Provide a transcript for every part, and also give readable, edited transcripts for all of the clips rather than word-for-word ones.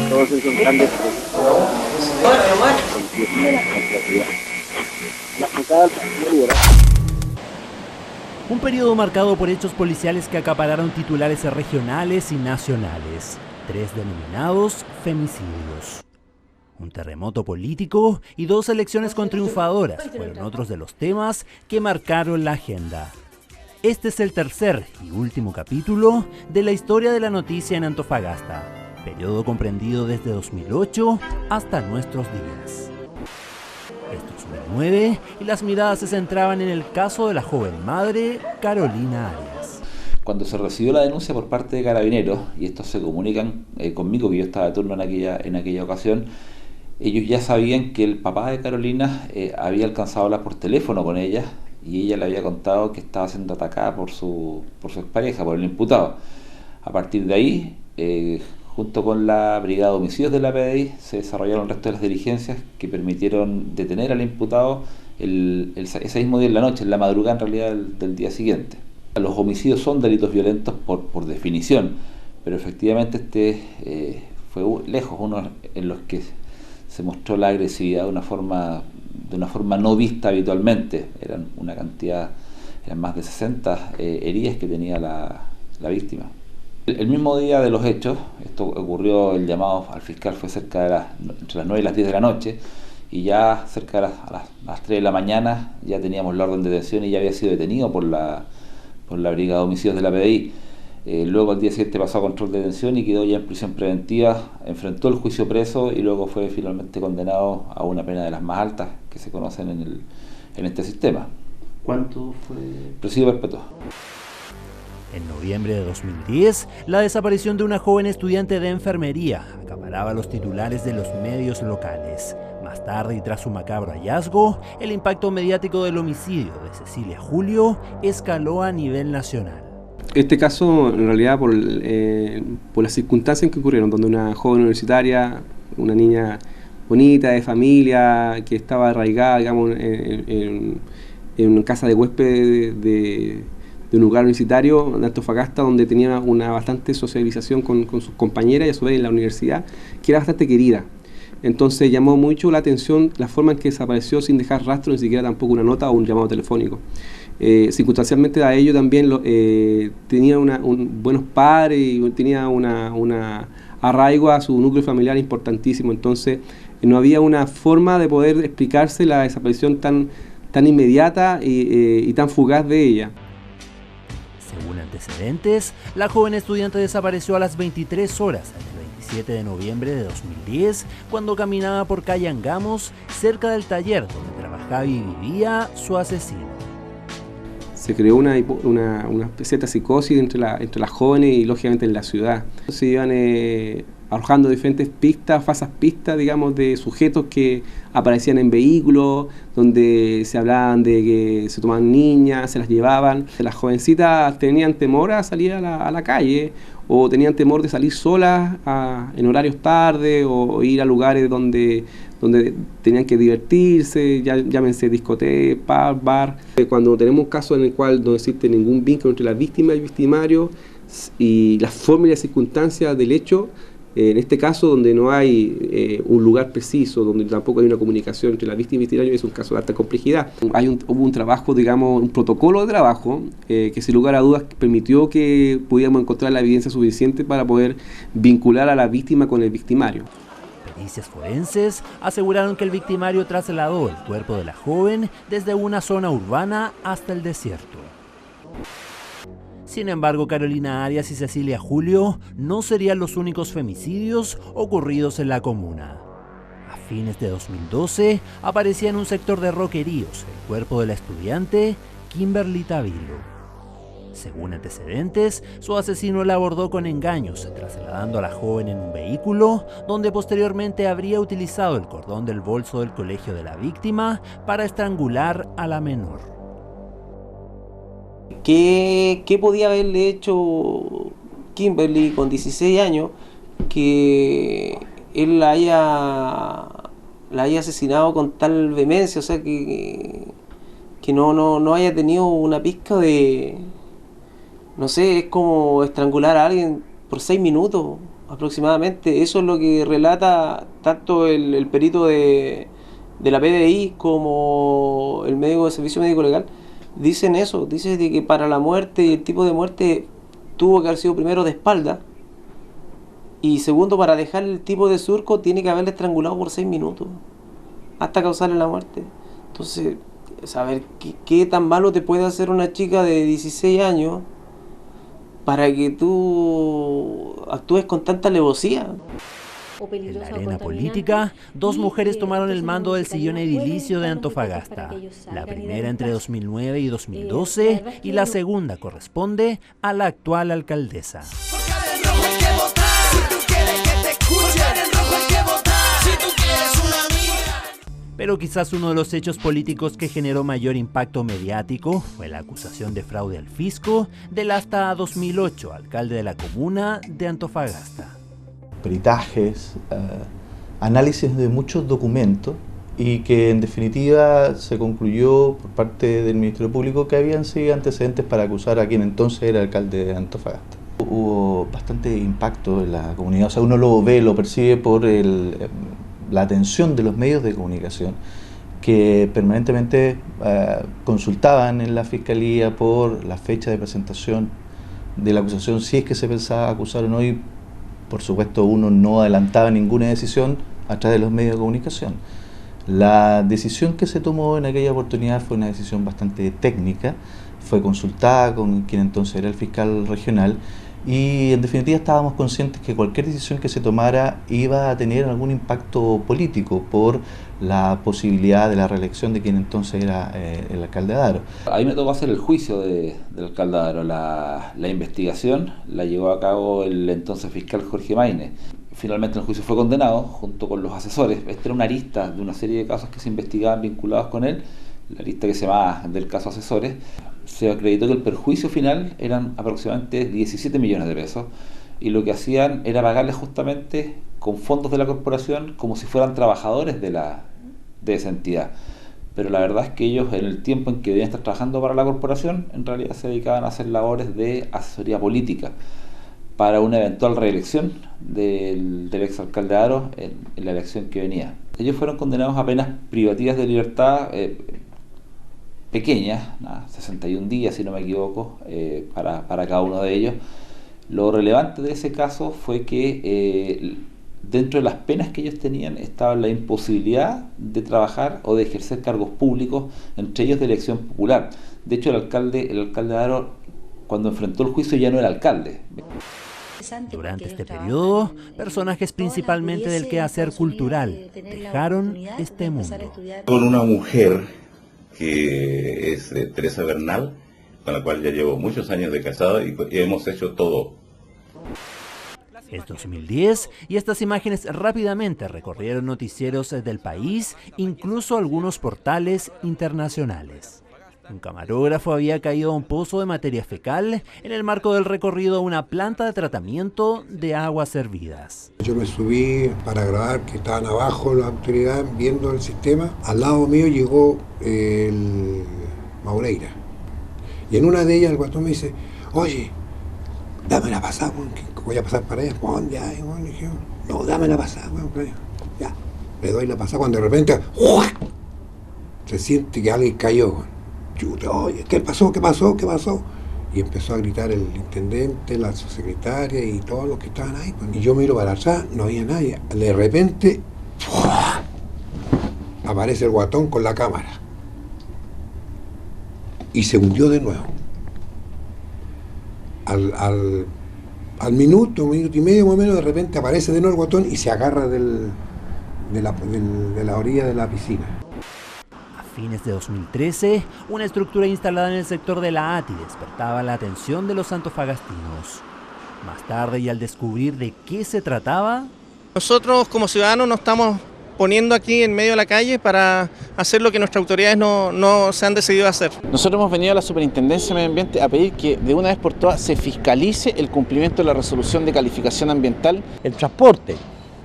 Todos esos grandes un periodo marcado por hechos policiales que acapararon titulares regionales y nacionales, 3 denominados femicidios. Un terremoto político y 2 elecciones con triunfadoras fueron otros de los temas que marcaron la agenda. Este es el tercer y último capítulo de la historia de la noticia en Antofagasta, periodo comprendido desde 2008 hasta nuestros días. Esto es Super 9 y las miradas se centraban en el caso de la joven madre Carolina Arias. Cuando se recibió la denuncia por parte de Carabineros, y estos se comunican conmigo, que yo estaba de turno en aquella ocasión, ellos ya sabían que el papá de Carolina había alcanzado a hablar por teléfono con ella, y ella le había contado que estaba siendo atacada por su expareja, por el imputado. A partir de ahí, junto con la Brigada de Homicidios de la PDI, se desarrollaron el resto de las diligencias que permitieron detener al imputado ese mismo día en la noche, en la madrugada en realidad del día siguiente. Los homicidios son delitos violentos por definición, pero efectivamente fue lejos uno en los que se mostró la agresividad de una forma no vista habitualmente. Eran más de 60 heridas que tenía la víctima. El mismo día de los hechos, esto ocurrió, el llamado al fiscal fue entre las 9 y las 10 de la noche, y ya cerca de las 3 de la mañana ya teníamos la orden de detención y ya había sido detenido por la Brigada de Homicidios de la PDI. Luego al día siguiente pasó a control de detención y quedó ya en prisión preventiva, enfrentó el juicio preso y luego fue finalmente condenado a una pena de las más altas que se conocen en este sistema. ¿Cuánto fue? Presidio perpetuo. En noviembre de 2010, la desaparición de una joven estudiante de enfermería acaparaba los titulares de los medios locales. Más tarde, y tras su macabro hallazgo, el impacto mediático del homicidio de Cecilia Julio escaló a nivel nacional. Este caso, en realidad, por las circunstancias en que ocurrieron, donde una joven universitaria, una niña bonita, de familia, que estaba arraigada, digamos, en una casa de huéspedes de un lugar universitario de Antofagasta, donde tenía una bastante socialización con sus compañeras y a su vez en la universidad, que era bastante querida. Entonces llamó mucho la atención la forma en que desapareció sin dejar rastro, ni siquiera tampoco una nota o un llamado telefónico. Circunstancialmente a ello también tenía buenos padres y tenía una arraigo a su núcleo familiar importantísimo. Entonces no había una forma de poder explicarse la desaparición tan inmediata y tan fugaz de ella. Según antecedentes, la joven estudiante desapareció a las 23 horas del 27 de noviembre de 2010, cuando caminaba por calle Angamos, cerca del taller donde trabajaba y vivía su asesino. Se creó una cierta psicosis entre las jóvenes y lógicamente en la ciudad. Se iban arrojando diferentes pistas, falsas pistas, digamos, de sujetos que aparecían en vehículos, donde se hablaban de que se tomaban niñas, se las llevaban. Las jovencitas tenían temor a salir a la calle, o tenían temor de salir solas en horarios tarde, o ir a lugares donde tenían que divertirse, llámense discoteca, pub, bar. Cuando tenemos un caso en el cual no existe ningún vínculo entre la víctima y el victimario, y la forma y las circunstancias del hecho, en este caso donde no hay un lugar preciso, donde tampoco hay una comunicación entre la víctima y el victimario, es un caso de alta complejidad. Hubo un trabajo, digamos, un protocolo de trabajo que sin lugar a dudas permitió que pudiéramos encontrar la evidencia suficiente para poder vincular a la víctima con el victimario. Pericias forenses aseguraron que el victimario trasladó el cuerpo de la joven desde una zona urbana hasta el desierto. Sin embargo, Carolina Arias y Cecilia Julio no serían los únicos femicidios ocurridos en la comuna. A fines de 2012 aparecía en un sector de Roqueríos el cuerpo de la estudiante Kimberly Tavilo. Según antecedentes, su asesino la abordó con engaños, trasladando a la joven en un vehículo, donde posteriormente habría utilizado el cordón del bolso del colegio de la víctima para estrangular a la menor. ¿Qué podía haberle hecho Kimberly con 16 años que él la haya asesinado con tal vehemencia? O sea, que no haya tenido una pizca de... No sé, es como estrangular a alguien por 6 minutos aproximadamente. Eso es lo que relata tanto el perito de la PDI como el médico de servicio médico legal. Dicen eso, dicen de que para la muerte y el tipo de muerte tuvo que haber sido primero de espalda y segundo, para dejar el tipo de surco tiene que haberle estrangulado por 6 minutos hasta causarle la muerte. Entonces, saber qué tan malo te puede hacer una chica de 16 años para que tú actúes con tanta alevosía. En la arena política, dos mujeres tomaron el mando del sillón edilicio de Antofagasta. La primera entre 2009 y 2012 y la segunda corresponde a la actual alcaldesa. Pero quizás uno de los hechos políticos que generó mayor impacto mediático fue la acusación de fraude al fisco del hasta 2008 alcalde de la comuna de Antofagasta. Peritajes, análisis de muchos documentos y que en definitiva se concluyó por parte del Ministerio Público que habían sido antecedentes para acusar a quien entonces era alcalde de Antofagasta. Hubo bastante impacto en la comunidad, o sea, uno lo ve, lo percibe por la atención de los medios de comunicación que permanentemente consultaban en la Fiscalía por la fecha de presentación de la acusación, si es que se pensaba acusar o no, y por supuesto uno no adelantaba ninguna decisión a través de los medios de comunicación. La decisión que se tomó en aquella oportunidad fue una decisión bastante técnica, fue consultada con quien entonces era el fiscal regional y en definitiva estábamos conscientes que cualquier decisión que se tomara iba a tener algún impacto político por la posibilidad de la reelección de quien entonces era el alcalde Adaro. Ahí me tocó hacer el juicio del alcalde Adaro. La investigación la llevó a cabo el entonces fiscal Jorge Maine. Finalmente el juicio fue condenado junto con los asesores. Esta era una arista de una serie de casos que se investigaban vinculados con él, la lista que se llamaba del caso asesores. Se acreditó que el perjuicio final eran aproximadamente 17 millones de pesos y lo que hacían era pagarles justamente con fondos de la corporación como si fueran trabajadores de esa entidad. Pero la verdad es que ellos, en el tiempo en que debían estar trabajando para la corporación, en realidad se dedicaban a hacer labores de asesoría política para una eventual reelección del exalcalde Adaro en la elección que venía. Ellos fueron condenados a penas privativas de libertad pequeñas, 61 días si no me equivoco, para cada uno de ellos. Lo relevante de ese caso fue que dentro de las penas que ellos tenían estaba la imposibilidad de trabajar o de ejercer cargos públicos, entre ellos de elección popular. De hecho, el alcalde Adaro, cuando enfrentó el juicio, ya no era alcalde. Durante este periodo, personajes principalmente del quehacer cultural dejaron este mundo. Con una mujer que es Teresa Bernal, con la cual ya llevo muchos años de casado y hemos hecho todo. Es 2010 y estas imágenes rápidamente recorrieron noticieros del país, incluso algunos portales internacionales. Un camarógrafo había caído a un pozo de materia fecal en el marco del recorrido a una planta de tratamiento de aguas servidas. Yo me subí para grabar, que estaban abajo las autoridades viendo el sistema. Al lado mío llegó el Maureira. Y en una de ellas el guatón me dice, oye, dame la pasada, que voy a pasar para allá. ¿Dónde hay? No, dame la pasada, ya. Le doy la pasada cuando de repente se siente que alguien cayó. Oye, ¿qué pasó? Y empezó a gritar el intendente, la subsecretaria y todos los que estaban ahí. Y yo miro para atrás, no había nadie. De repente, aparece el guatón con la cámara. Y se hundió de nuevo. Al minuto y medio más o menos, de repente aparece de nuevo el guatón y se agarra de la orilla de la piscina. A fines de 2013, una estructura instalada en el sector de la ATI despertaba la atención de los antofagastinos. Más tarde, y al descubrir de qué se trataba, nosotros como ciudadanos nos estamos poniendo aquí en medio de la calle para hacer lo que nuestras autoridades no se han decidido hacer. Nosotros hemos venido a la Superintendencia de Medio Ambiente a pedir que de una vez por todas se fiscalice el cumplimiento de la resolución de calificación ambiental. El transporte,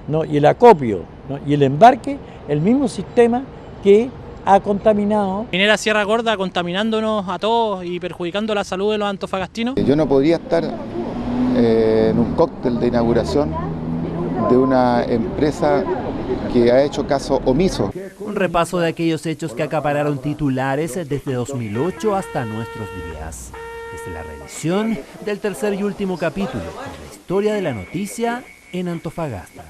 ¿no? Y el acopio, ¿no? Y el embarque, el mismo sistema que ha contaminado. Minera Sierra Gorda contaminándonos a todos y perjudicando la salud de los antofagastinos. Yo no podría estar en un cóctel de inauguración de una empresa que ha hecho caso omiso. Un repaso de aquellos hechos que acapararon titulares desde 2008 hasta nuestros días. Desde la revisión del tercer y último capítulo de la historia de la noticia en Antofagasta.